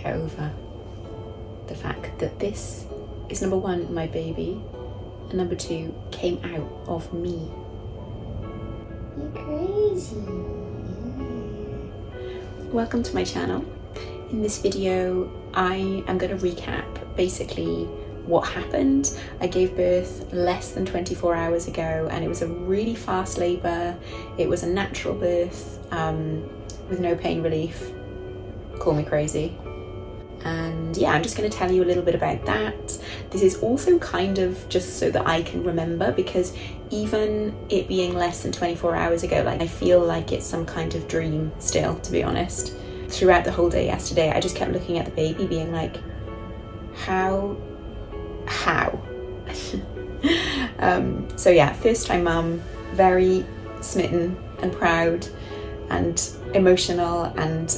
get over the fact that this is, number one, my baby, and number two, came out of me. You're crazy. Welcome to my channel. In this video, I am going to recap basically what happened. I gave birth less than 24 hours ago, and it was a really fast labour. It was a natural birth with no pain relief. Call me crazy. And yeah, I'm just going to tell you a little bit about that. This is also kind of just so that I can remember, because even it being less than 24 hours ago, like, I feel like it's some kind of dream still, to be honest. Throughout the whole day yesterday, I just kept looking at the baby being like, how? So yeah, first time mum, very smitten and proud and emotional and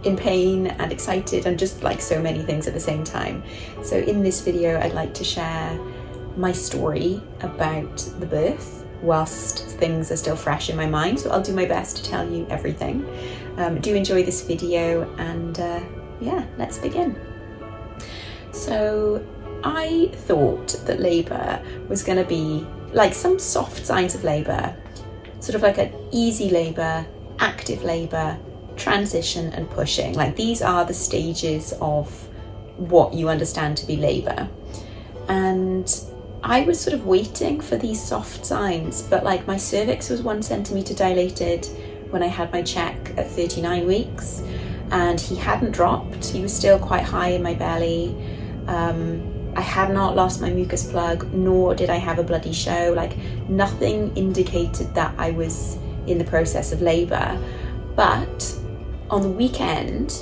in pain and excited and just like so many things at the same time. So in this video, I'd like to share my story about the birth whilst things are still fresh in my mind. So I'll do my best to tell you everything. Do enjoy this video, and yeah, let's begin. So I thought that labour was going to be like some soft signs of labour, sort of like an easy labour, active labour, transition and pushing. Like, these are the stages of what you understand to be labour. And I was sort of waiting for these soft signs, but like my cervix was 1 centimetre dilated when I had my check at 39 weeks, and he hadn't dropped. He was still quite high in my belly. I had not lost my mucus plug, nor did I have a bloody show. Like, nothing indicated that I was in the process of labour. But on the weekend,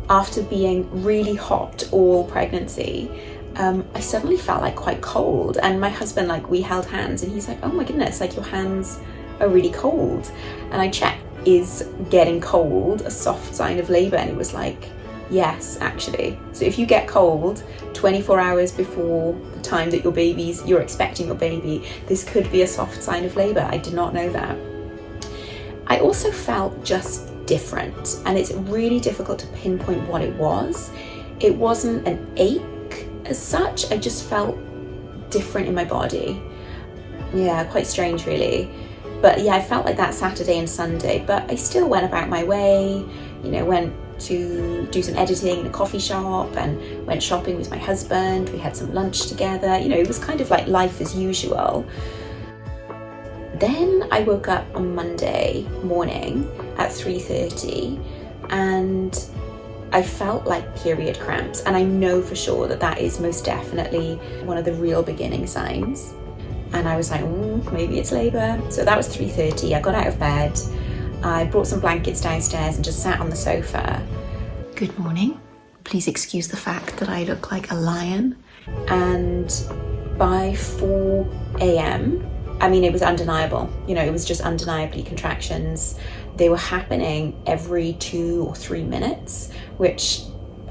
after being really hot all pregnancy, I suddenly felt like quite cold, and my husband, like, we held hands and he's like, oh my goodness, like, your hands are really cold. And I checked, is getting cold a soft sign of labour? And it was like, yes, actually. So if you get cold 24 hours before the time that you're expecting your baby, this could be a soft sign of labour. I did not know that. I also felt just different, and it's really difficult to pinpoint what it was. It wasn't an ache as such, I just felt different in my body. Yeah, quite strange really. But yeah, I felt like that Saturday and Sunday, but I still went about my way, you know, went to do some editing in a coffee shop and went shopping with my husband. We had some lunch together, you know, it was kind of like life as usual. Then I woke up on Monday morning at 3:30 and I felt like period cramps, and I know for sure that that is most definitely one of the real beginning signs. And I was like, maybe it's labour. So that was 3:30. I got out of bed, I brought some blankets downstairs and just sat on the sofa. Good morning. Please excuse the fact that I look like a lion. And by 4 a.m, I mean, it was undeniable. You know, it was just undeniably contractions. They were happening every 2 or 3 minutes, which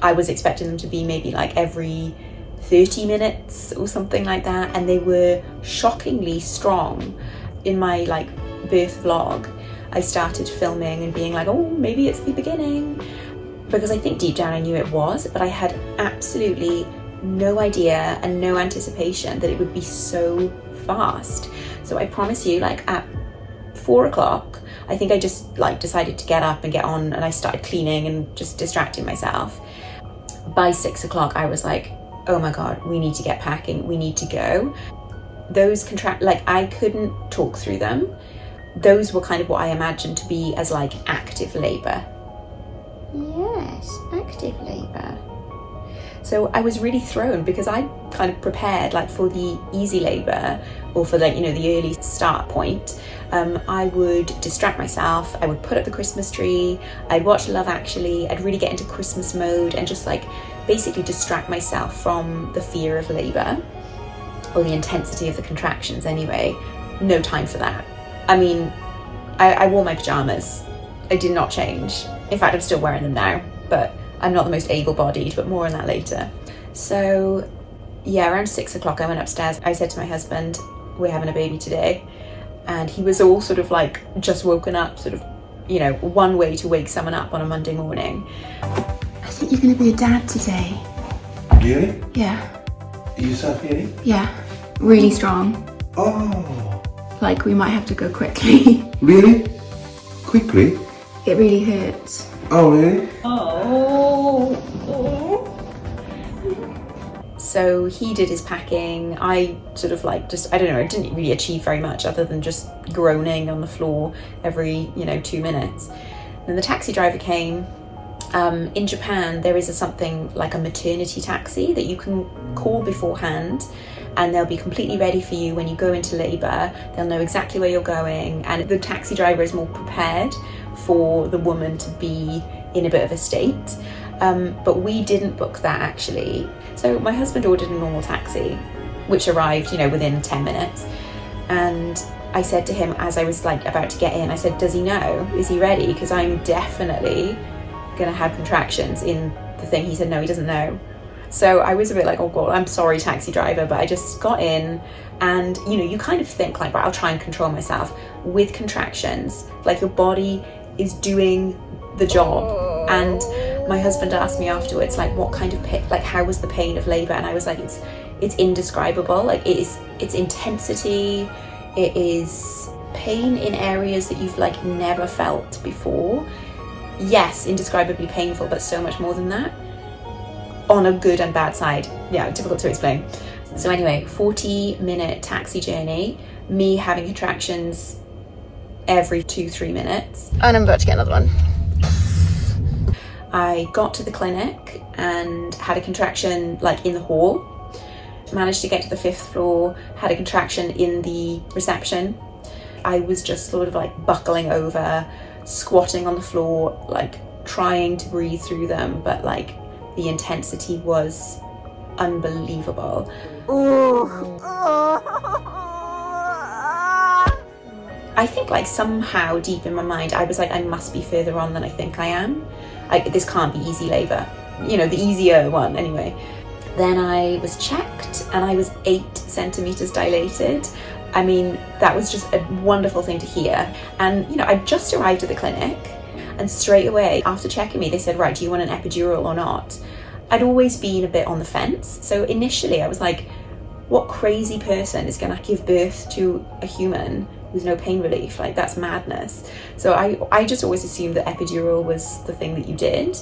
I was expecting them to be maybe like every 30 minutes or something like that. And they were shockingly strong. In my like birth vlog, I started filming and being like, oh, maybe it's the beginning, because I think deep down I knew it was, but I had absolutely no idea and no anticipation that it would be so fast. So I promise you, like at 4 o'clock, I think I just like decided to get up and get on, and I started cleaning and just distracting myself. By 6 o'clock, I was like, oh my God, we need to get packing, we need to go. Those like I couldn't talk through them. Those were kind of what I imagined to be as like active labour. Yes, active labour. So I was really thrown, because I kind of prepared like for the easy labour, or for like, you know, the early start point. I would distract myself, I would put up the Christmas tree, I'd watch Love Actually, I'd really get into Christmas mode and just like basically distract myself from the fear of labour, or the intensity of the contractions anyway. No time for that. I mean, I wore my pyjamas. I did not change. In fact, I'm still wearing them now, but I'm not the most able-bodied, but more on that later. So yeah, around 6 o'clock I went upstairs. I said to my husband, we're having a baby today. And he was all sort of like just woken up, sort of, you know, one way to wake someone up on a Monday morning. I think you're going to be a dad today. Really? Yeah. Are you self-healing? Yeah. Really strong. Oh. Like, we might have to go quickly. Really? Quickly? It really hurts. Oh, really? So he did his packing. I sort of like just, I don't know, I didn't really achieve very much other than just groaning on the floor every, 2 minutes. Then the taxi driver came. In Japan, there is something like a maternity taxi that you can call beforehand, and they'll be completely ready for you when you go into labour. They'll know exactly where you're going, and the taxi driver is more prepared for the woman to be in a bit of a state. But we didn't book that actually. So my husband ordered a normal taxi, which arrived, within 10 minutes. And I said to him as I was like about to get in, I said, does he know? Is he ready? Because I'm definitely gonna have contractions in the thing. He said, no, he doesn't know. So I was a bit like, oh God, I'm sorry, taxi driver, but I just got in and, you kind of think like, right, I'll try and control myself. With contractions, like your body is doing the job. And my husband asked me afterwards, like, what kind of pain, like, how was the pain of labor? And I was like, it's indescribable. Like, it's intensity. It is pain in areas that you've like never felt before. Yes, indescribably painful, but so much more than that. On a good and bad side. Yeah, difficult to explain. So anyway, 40-minute taxi journey, me having contractions every 2-3 minutes. And I'm about to get another one. I got to the clinic and had a contraction like in the hall. Managed to get to the 5th floor, had a contraction in the reception. I was just sort of like buckling over, squatting on the floor, like trying to breathe through them, but like the intensity was unbelievable. I think like somehow deep in my mind I was like, I must be further on than I think I am. This can't be easy labour, the easier one anyway. Then I was checked and I was 8 centimetres dilated. I mean, that was just a wonderful thing to hear. And I just arrived at the clinic and straight away after checking me they said, right, do you want an epidural or not? I'd always been a bit on the fence. So initially I was like, what crazy person is going to give birth to a human with no pain relief? Like, that's madness. So I just always assumed that epidural was the thing that you did.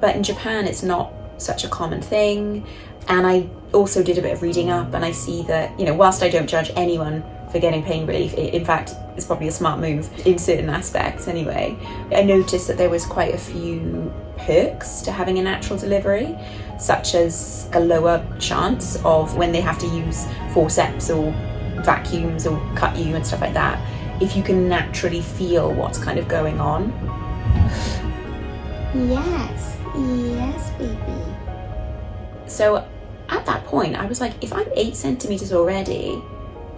But in Japan, it's not such a common thing. And I also did a bit of reading up and I see that, whilst I don't judge anyone for getting pain relief, in fact, it's probably a smart move in certain aspects anyway. I noticed that there was quite a few perks to having a natural delivery, such as a lower chance of when they have to use forceps or vacuums or cut you and stuff like that, if you can naturally feel what's kind of going on. Yes, baby. So at that point, I was like, if I'm 8 centimetres already,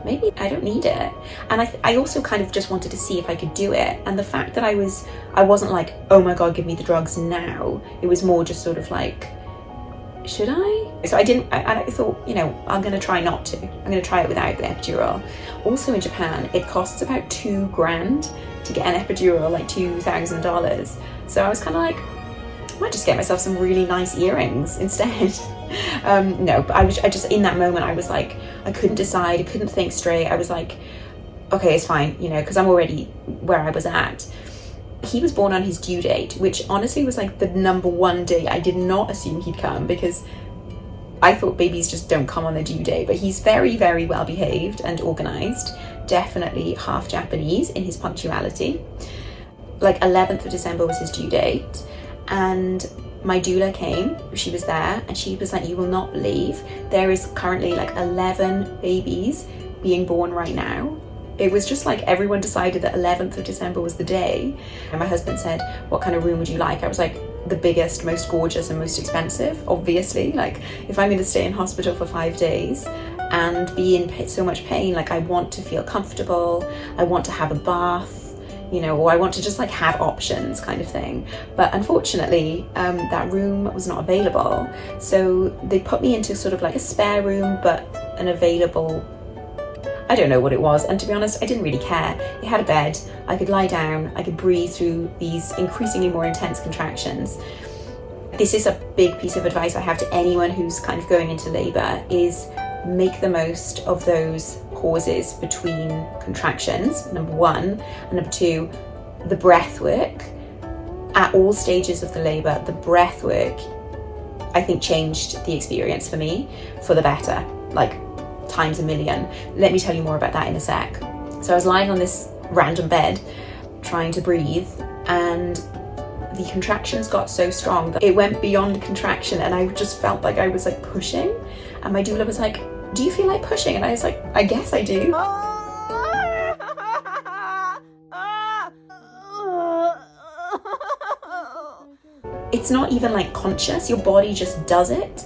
maybe I don't need it. And I also kind of just wanted to see if I could do it. And the fact that I wasn't like, oh my God, give me the drugs now. It was more just sort of like, should I? So I thought, I'm going to try not to. I'm going to try it without the epidural. Also in Japan, it costs about $2,000 to get an epidural, like $2,000. So I was kind of like, I might just get myself some really nice earrings instead. No, but I just in that moment, I was like, I couldn't decide, I couldn't think straight. I was like, okay, it's fine, because I'm already where I was at. He was born on his due date, which honestly was like the number one day I did not assume he'd come, because I thought babies just don't come on their due date. But he's very, very well behaved and organised, definitely half Japanese in his punctuality. Like 11th of December was his due date. And my doula came, she was there, and she was like, you will not believe, there is currently like 11 babies being born right now. It was just like everyone decided that 11th of December was the day. And my husband said, what kind of room would you like? I was like, the biggest, most gorgeous and most expensive, obviously. Like, if I'm going to stay in hospital for 5 days and be in so much pain, like I want to feel comfortable, I want to have a bath, or I want to just like have options kind of thing. But unfortunately, that room was not available. So they put me into sort of like a spare room, but an available, I don't know what it was. And to be honest, I didn't really care. It had a bed, I could lie down, I could breathe through these increasingly more intense contractions. this is a big piece of advice I have to anyone who's kind of going into labour, is make the most of those pauses between contractions, number one, and number two, the breath work. At all stages of the labour, the breath work, I think, changed the experience for me for the better, like times a million. Let me tell you more about that in a sec. So I was lying on this random bed trying to breathe, and the contractions got so strong that it went beyond contraction, and I just felt like I was like pushing, and my doula was like, do you feel like pushing? And I was like, I guess I do. It's not even like conscious, your body just does it.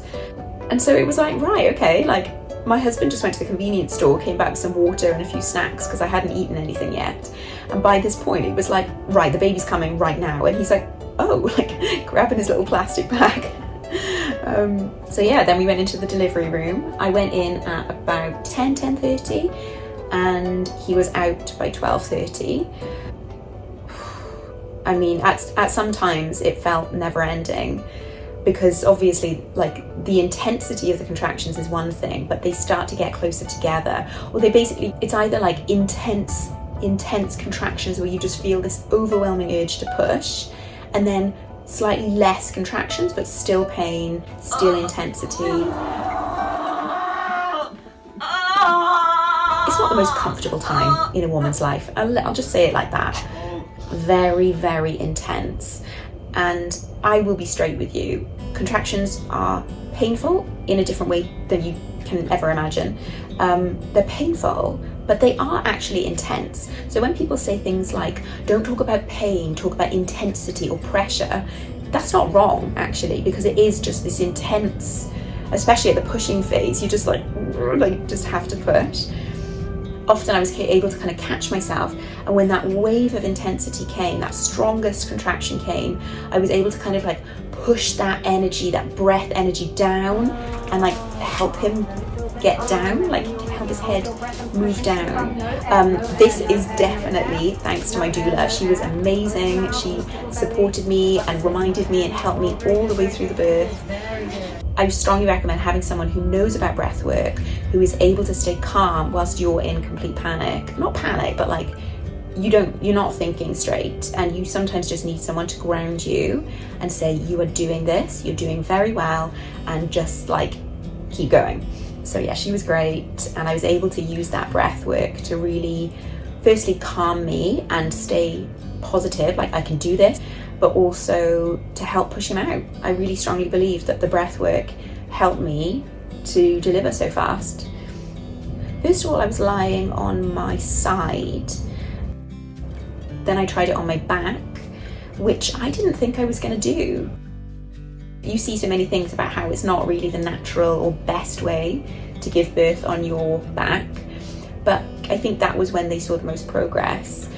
And so it was like, right, okay, like my husband just went to the convenience store, came back with some water and a few snacks because I hadn't eaten anything yet. And by this point it was like, right, the baby's coming right now. And he's like, oh, like grabbing his little plastic bag. So yeah, then we went into the delivery room. I went in at about 10:30 and he was out by 12:30. I mean, at some times it felt never ending, because obviously like the intensity of the contractions is one thing, but they start to get closer together, or it's either like intense contractions where you just feel this overwhelming urge to push, and then slightly less contractions but still pain, still intensity. It's not the most comfortable time in a woman's life, I'll just say it like that. Very, very intense. And I will be straight with you, contractions are painful in a different way than you can ever imagine. They're painful, but they are actually intense. So when people say things like, don't talk about pain, talk about intensity or pressure, that's not wrong actually, because it is just this intense, especially at the pushing phase, you just like just have to push. Often I was able to kind of catch myself, and when that wave of intensity came, that strongest contraction came, I was able to kind of like push that energy, that breath energy down, and like help him get down, like help his head move down. This is definitely thanks to my doula. She was amazing. She supported me and reminded me and helped me all the way through the birth. I strongly recommend having someone who knows about breath work, who is able to stay calm whilst you're in complete panic. Not panic, but like you're not thinking straight, and you sometimes just need someone to ground you and say, you are doing this, you're doing very well, and just like keep going. So yeah, she was great, and I was able to use that breath work to really firstly calm me and stay positive, like I can do this, but also to help push him out. I really strongly believe that the breath work helped me to deliver so fast. First of all, I was lying on my side. Then I tried it on my back, which I didn't think I was going to do. You see so many things about how it's not really the natural or best way to give birth on your back, but I think that was when they saw the most progress.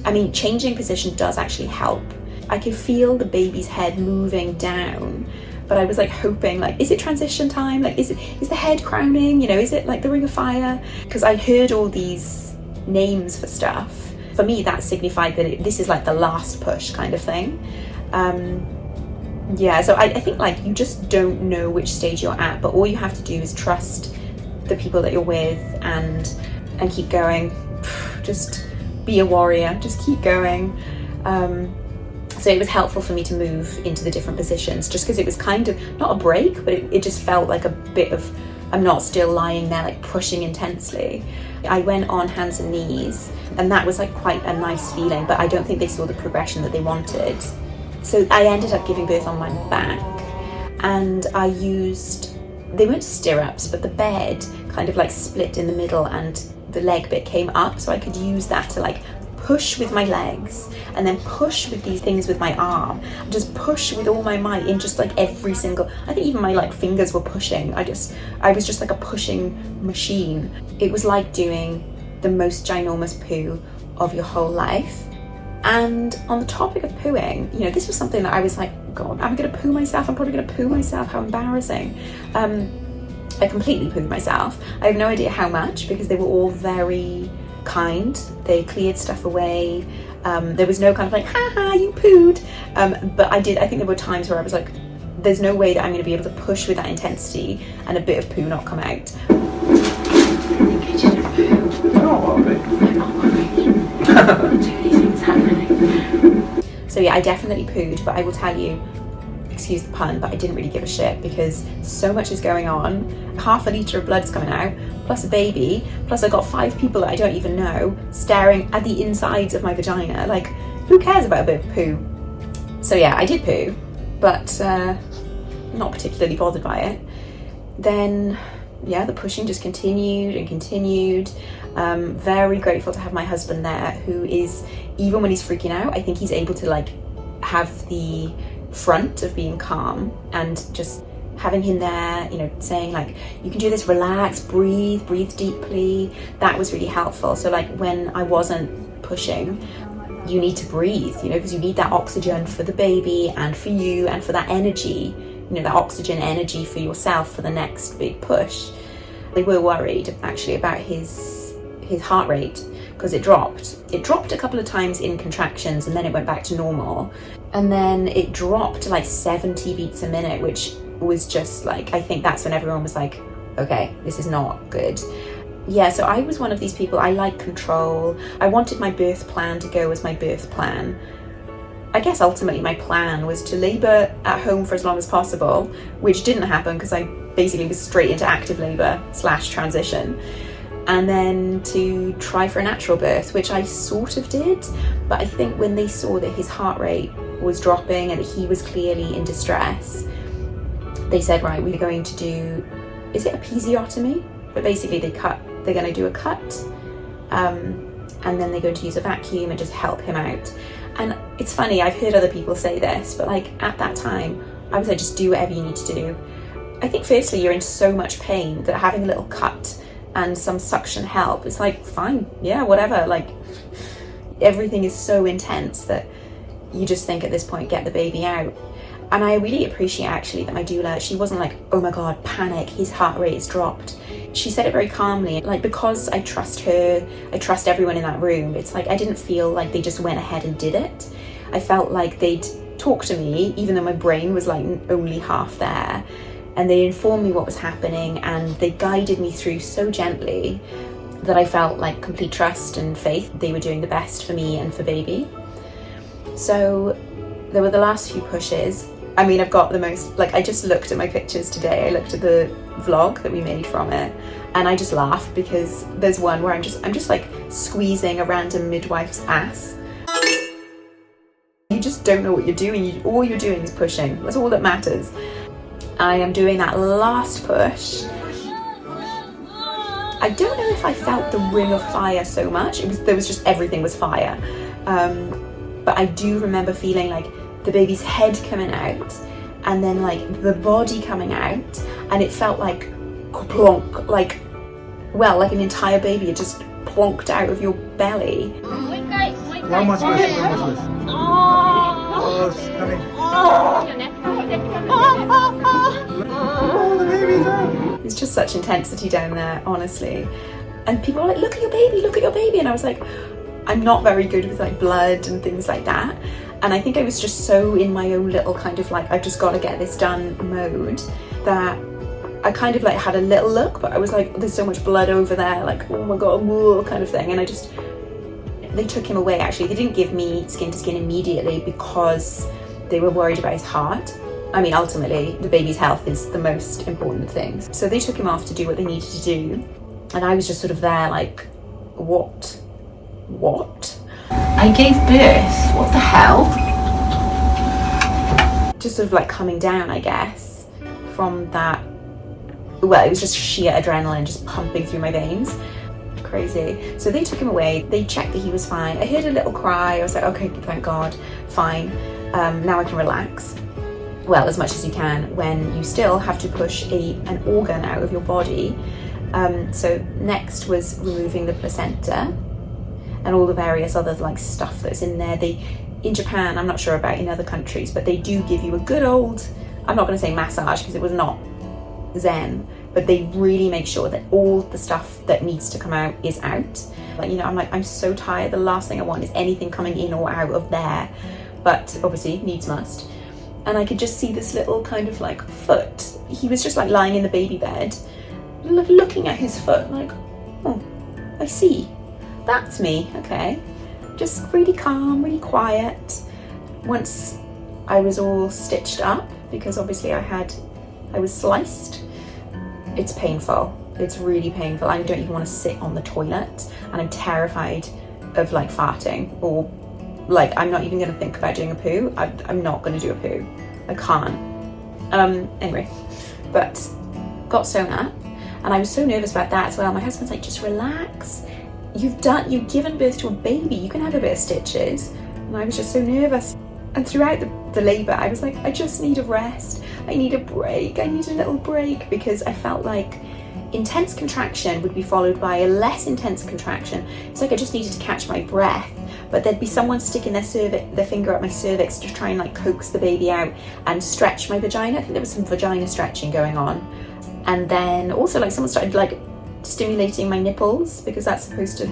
I mean, changing position does actually help. I could feel the baby's head moving down, but I was like hoping, like, is it transition time? Like, is the head crowning? You know, is it like the ring of fire? Because I heard all these names for stuff. For me, that signified that this is like the last push kind of thing. Yeah, so I think like you just don't know which stage you're at, but all you have to do is trust the people that you're with and keep going. Just be a warrior, just keep going. So it was helpful for me to move into the different positions, just because it was kind of not a break, but it just felt like a bit of, I'm not still lying there like pushing intensely. I went on hands and knees, and that was like quite a nice feeling, but I don't think they saw the progression that they wanted. So I ended up giving birth on my back, and I used, they weren't stirrups, but the bed kind of like split in the middle and the leg bit came up, so I could use that to like push with my legs and then push with these things with my arm, just push with all my might in just like every single, I think even my like fingers were pushing. I was just like a pushing machine. It was like doing the most ginormous poo of your whole life. And on the topic of pooing, you know, this was something that I was like, God, am I gonna poo myself? I'm probably gonna poo myself, how embarrassing. I completely pooed myself. I have no idea how much, because they were all very kind. They cleared stuff away. There was no kind of like, haha, you pooed. But I think there were times where I was like there's no way that I'm going to be able to push with that intensity and a bit of poo not come out. So yeah, I definitely pooed, but I will tell you, excuse the pun, but I didn't really give a shit because so much is going on. Half a litre of blood's coming out, plus a baby, plus I got 5 people that I don't even know staring at the insides of my vagina. Like, who cares about a bit of poo? So yeah, I did poo, but not particularly bothered by it. Then yeah, the pushing just continued and continued. Very grateful to have my husband there, who is, even when he's freaking out, I think he's able to like have the front of being calm, and just having him there, you know, saying like, you can do this, relax, breathe deeply. That was really helpful. So like when I wasn't pushing, you need to breathe, you know, because you need that oxygen for the baby and for you and for that energy, you know, that oxygen energy for yourself for the next big push. They were worried actually about his heart rate because it dropped. It dropped a couple of times in contractions and then it went back to normal. And then it dropped to like 70 beats a minute, which was just like, I think that's when everyone was like, okay, this is not good. Yeah, so I was one of these people, I like control. I wanted my birth plan to go as my birth plan. I guess ultimately my plan was to labour at home for as long as possible, which didn't happen because I basically was straight into active labour / transition. And then to try for a natural birth, which I sort of did, but I think when they saw that his heart rate was dropping and that he was clearly in distress, they said, right, we're going to do, is it episiotomy? But basically they're going to do a cut, and then they're going to use a vacuum and just help him out. And it's funny, I've heard other people say this, but like at that time, I was like, just do whatever you need to do. I think firstly, you're in so much pain that having a little cut and some suction help, it's like, fine, yeah, whatever. Like everything is so intense that you just think at this point, get the baby out. And I really appreciate actually that my doula, she wasn't like, oh my God, panic, his heart rate has dropped. She said it very calmly, like, because I trust her, I trust everyone in that room. It's like, I didn't feel like they just went ahead and did it. I felt like they'd talk to me, even though my brain was like only half there. And they informed me what was happening and they guided me through so gently that I felt like complete trust and faith. They were doing the best for me and for baby. So there were the last few pushes. I mean, I've got the most, like, I just looked at my pictures today. I looked at the vlog that we made from it and I just laughed because there's one where I'm just like squeezing a random midwife's ass. You just don't know what you're doing. All you're doing is pushing. That's all that matters. I am doing that last push. I don't know if I felt the ring of fire so much. There was just, everything was fire. But I do remember feeling like the baby's head coming out and then like the body coming out, and it felt like plonk, like, well, like an entire baby had just plonked out of your belly. One more space, one more space. Oh, it's coming. Oh, the baby's out. It's just such intensity down there, honestly. And people are like, look at your baby, look at your baby. And I was like, I'm not very good with like blood and things like that. And I think I was just so in my own little kind of like, I've just got to get this done mode, that I kind of like had a little look, but I was like, there's so much blood over there, like, oh my God, whoa, kind of thing. And they took him away actually. They didn't give me skin to skin immediately because they were worried about his heart. I mean, ultimately, the baby's health is the most important thing. So they took him off to do what they needed to do. And I was just sort of there like, what? I gave birth, what the hell? Just sort of like coming down, I guess, from that, well, it was just sheer adrenaline just pumping through my veins. Crazy. So they took him away, they checked that he was fine. I heard a little cry, I was like, okay, thank God, fine. Now I can relax. Well, as much as you can when you still have to push an organ out of your body. So next was removing the placenta and all the various other like stuff that's in there. In Japan, I'm not sure about in other countries, but they do give you a good old, I'm not going to say massage because it was not zen, but they really make sure that all the stuff that needs to come out is out. Like, you know, I'm so tired. The last thing I want is anything coming in or out of there, but obviously needs must. and I could just see this little kind of like foot. He was just like lying in the baby bed, looking at his foot like, oh, I see, that's me, okay. Just really calm, really quiet. Once I was all stitched up, because obviously I was sliced, it's painful. It's really painful. I don't even want to sit on the toilet, and I'm terrified of like farting, or like I'm not even going to think about doing a poo. I'm not going to do a poo. I can't. Anyway, but got sewn up, and I was so nervous about that as well. My husband's like, just relax. You've given birth to a baby. You can have a bit of stitches. And I was just so nervous. And throughout the labour, I was like, I just need a rest. I need a break. I need a little break, because I felt like intense contraction would be followed by a less intense contraction. It's like I just needed to catch my breath, but there'd be someone sticking their finger up my cervix to try and like coax the baby out and stretch my vagina. I think there was some vagina stretching going on. And then also like someone started like stimulating my nipples, because that's supposed to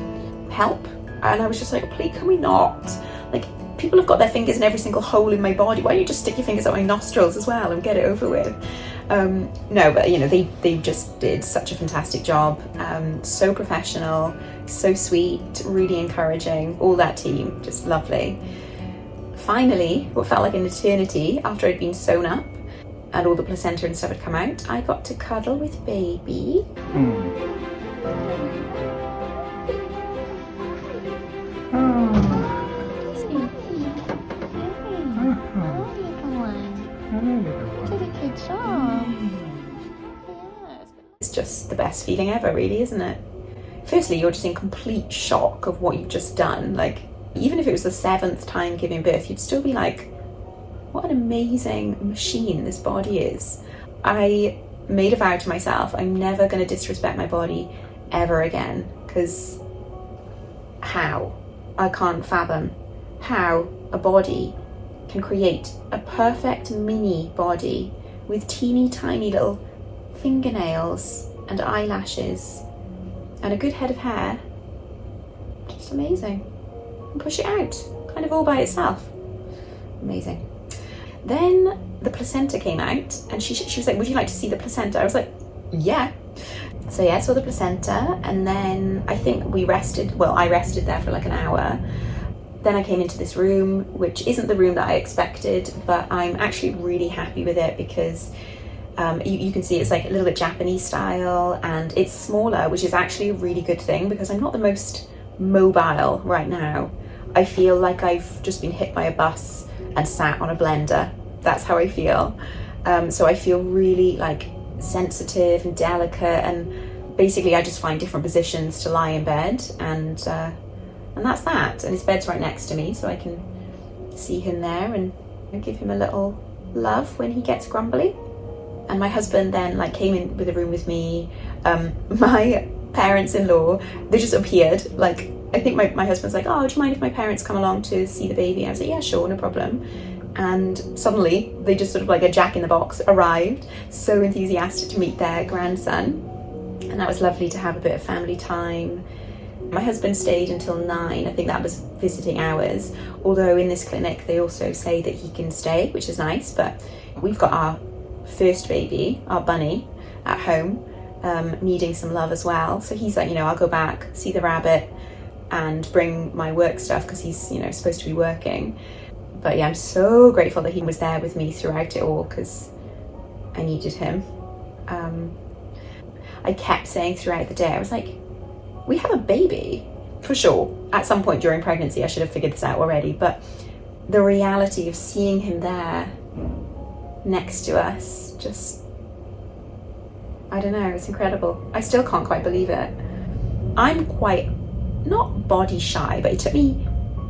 help. And I was just like, please, can we not? Like, people have got their fingers in every single hole in my body. Why don't you just stick your fingers up my nostrils as well and get it over with? No, but you know, they just did such a fantastic job. So professional, so sweet, really encouraging. All that team, just lovely. Finally, what felt like an eternity after I'd been sewn up and all the placenta and stuff had come out, I got to cuddle with baby. It's just the best feeling ever, really, isn't it? Firstly, you're just in complete shock of what you've just done. Like, even if it was the 7th time giving birth, you'd still be like, what an amazing machine this body is. I made a vow to myself, I'm never going to disrespect my body ever again, because how? I can't fathom how a body can create a perfect mini body with teeny tiny little fingernails and eyelashes and a good head of hair. Just amazing. And push it out, kind of all by itself. Amazing. Then the placenta came out, and she was like, would you like to see the placenta? I was like, yeah. So yeah, I saw the placenta, and then I think I rested there for like an hour. Then I came into this room, which isn't the room that I expected, but I'm actually really happy with it, because you can see it's like a little bit Japanese style, and it's smaller, which is actually a really good thing, because I'm not the most mobile right now. I feel like I've just been hit by a bus and sat on a blender. That's how I feel. So I feel really like sensitive and delicate, and basically I just find different positions to lie in bed, and that's that. And his bed's right next to me, so I can see him there and give him a little love when he gets grumbly. And my husband then like came in with a room with me. My parents-in-law, they just appeared. Like, I think my husband's like, oh, do you mind if my parents come along to see the baby? I was like, yeah, sure, no problem. And suddenly they just sort of like a jack-in-the-box arrived, so enthusiastic to meet their grandson. And that was lovely to have a bit of family time. My husband stayed until 9. I think that was visiting hours. Although in this clinic, they also say that he can stay, which is nice. But we've got our first baby, our bunny, at home, needing some love as well. So he's like, I'll go back, see the rabbit, and bring my work stuff, because he's, supposed to be working. But yeah, I'm so grateful that he was there with me throughout it all, because I needed him. I kept saying throughout the day, I was like, we have a baby. For sure, at some point during pregnancy, I should have figured this out already, but the reality of seeing him there next to us, just, I don't know, it's incredible. I still can't quite believe it. I'm quite, not body shy, but it took me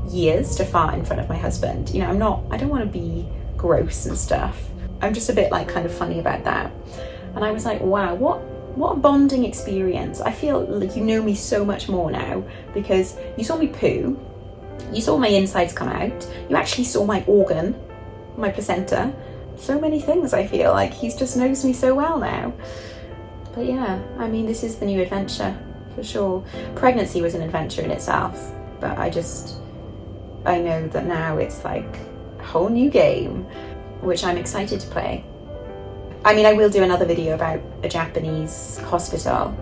years to fart in front of my husband. I don't want to be gross and stuff. I'm just a bit like kind of funny about that. And I was like, wow, what a bonding experience. I feel like you know me so much more now, because you saw me poo, you saw my insides come out, you actually saw my organ, my placenta. So many things. I feel like he just knows me so well now. But yeah, I mean, this is the new adventure for sure. Pregnancy was an adventure in itself, but I know that now it's like a whole new game. which I'm excited to play. I mean, I will do another video about a Japanese hospital.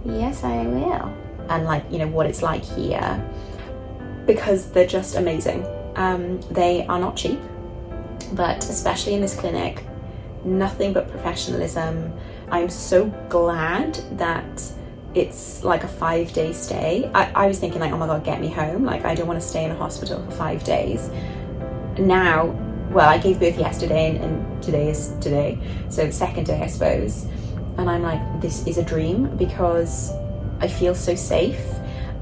Yes, I will. And like, you know, what it's like here, because they're just amazing. They are not cheap, but especially in this clinic, nothing but professionalism. I'm so glad that it's like a 5-day stay. I was thinking like, oh my God, get me home. Like, I don't want to stay in a hospital for 5 days. Now, well, I gave birth yesterday and today is today. So the second day, I suppose. And I'm like, this is a dream because I feel so safe.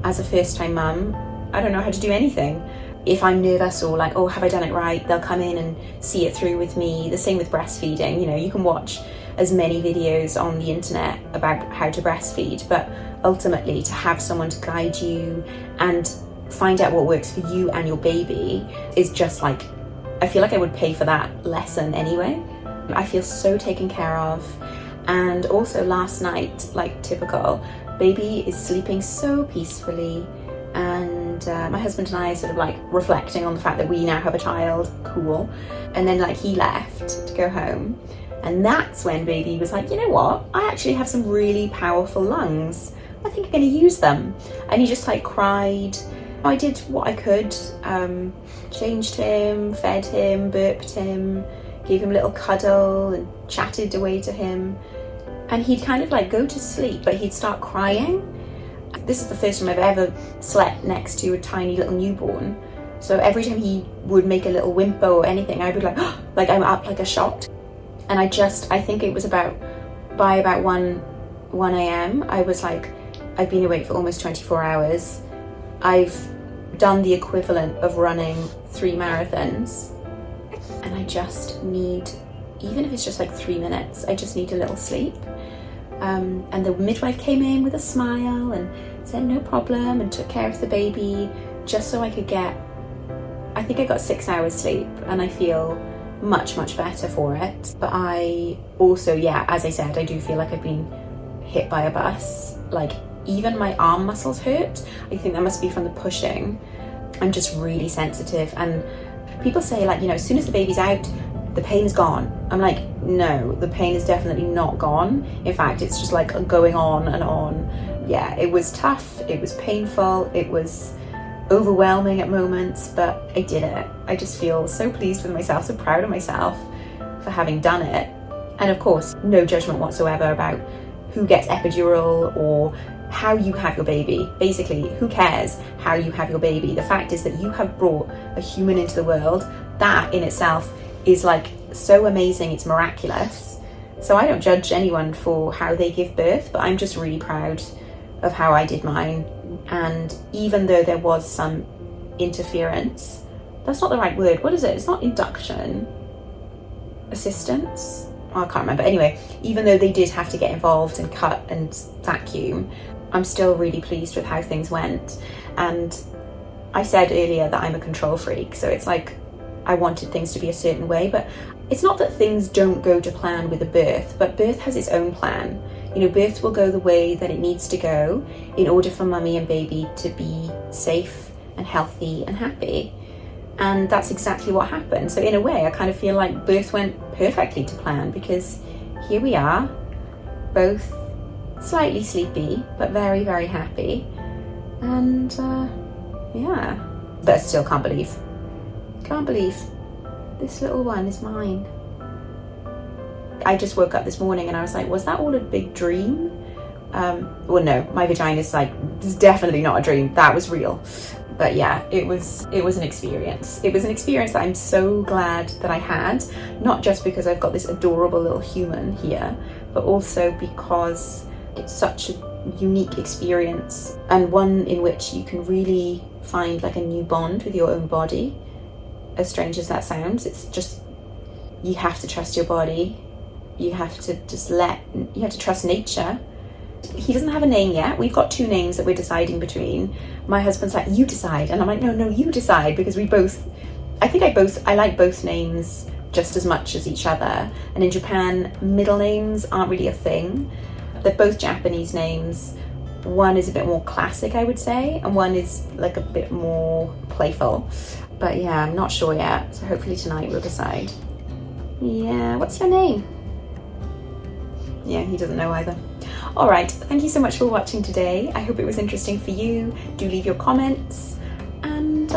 As a first-time mum, I don't know how to do anything. If I'm nervous or like, oh, have I done it right? They'll come in and see it through with me. The same with breastfeeding. You know, you can watch as many videos on the internet about how to breastfeed, but ultimately to have someone to guide you and find out what works for you and your baby is just like, I feel like I would pay for that lesson anyway. I feel so taken care of. And also last night, like typical, baby is sleeping so peacefully, and my husband and I are sort of like reflecting on the fact that we now have a child, cool. And then like he left to go home, and that's when baby was like, you know what, I actually have some really powerful lungs, I think I'm going to use them. And he just like cried. I did what I could, changed him, fed him, burped him, gave him a little cuddle and chatted away to him. And he'd kind of like go to sleep, but he'd start crying. This is the first time I've ever slept next to a tiny little newborn. So every time he would make a little whimper or anything, I'd be like, oh, like I'm up like a shot. And I think it was by about 1 a.m, I was like, I've been awake for almost 24 hours. I've done the equivalent of running 3 marathons. And I just need, even if it's just like 3 minutes, I just need a little sleep. And the midwife came in with a smile and said no problem and took care of the baby just so I could get, I think I got 6 hours sleep, and I feel much better for it. But I also, yeah, as I said, I do feel like I've been hit by a bus. Like even my arm muscles hurt. I think that must be from the pushing. I'm just really sensitive, and people say like, you know, as soon as the baby's out, the pain is gone. I'm like, no, the pain is definitely not gone. In fact, it's just like going on and on. Yeah, it was tough, it was painful, it was overwhelming at moments, but I did it. I just feel so pleased with myself, so proud of myself for having done it. And of course, no judgment whatsoever about who gets epidural or how you have your baby. Basically, who cares how you have your baby? The fact is that you have brought a human into the world. That in itself is like so amazing, it's miraculous. So I don't judge anyone for how they give birth, but I'm just really proud of how I did mine. And even though there was some interference, that's not the right word, what is it? It's not induction, assistance? Oh, I can't remember. Anyway, even though they did have to get involved and cut and vacuum, I'm still really pleased with how things went. And I said earlier that I'm a control freak, so it's like I wanted things to be a certain way, but it's not that things don't go to plan with a birth, but birth has its own plan. You know, birth will go the way that it needs to go in order for mummy and baby to be safe and healthy and happy. And that's exactly what happened. So in a way, I kind of feel like birth went perfectly to plan, because here we are, both slightly sleepy, but very happy. And yeah, but I still can't believe this little one is mine. I just woke up this morning and I was like, was that all a big dream? Well, no, my vagina is like, it's definitely not a dream. That was real. But yeah, it was an experience. It was an experience that I'm so glad that I had, not just because I've got this adorable little human here, but also because it's such a unique experience, and one in which you can really find like a new bond with your own body. As strange as that sounds, it's just, you have to trust your body. You have to you have to trust nature. He doesn't have a name yet. We've got 2 names that we're deciding between. My husband's like, you decide. And I'm like, no, you decide, because I like both names just as much as each other. And in Japan, middle names aren't really a thing. They're both Japanese names. One is a bit more classic, I would say, and one is like a bit more playful. But yeah, I'm not sure yet, so hopefully tonight we'll decide. Yeah, what's your name? Yeah, he doesn't know either. Alright, thank you so much for watching today. I hope it was interesting for you. Do leave your comments. And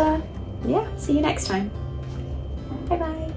yeah, see you next time. Bye bye.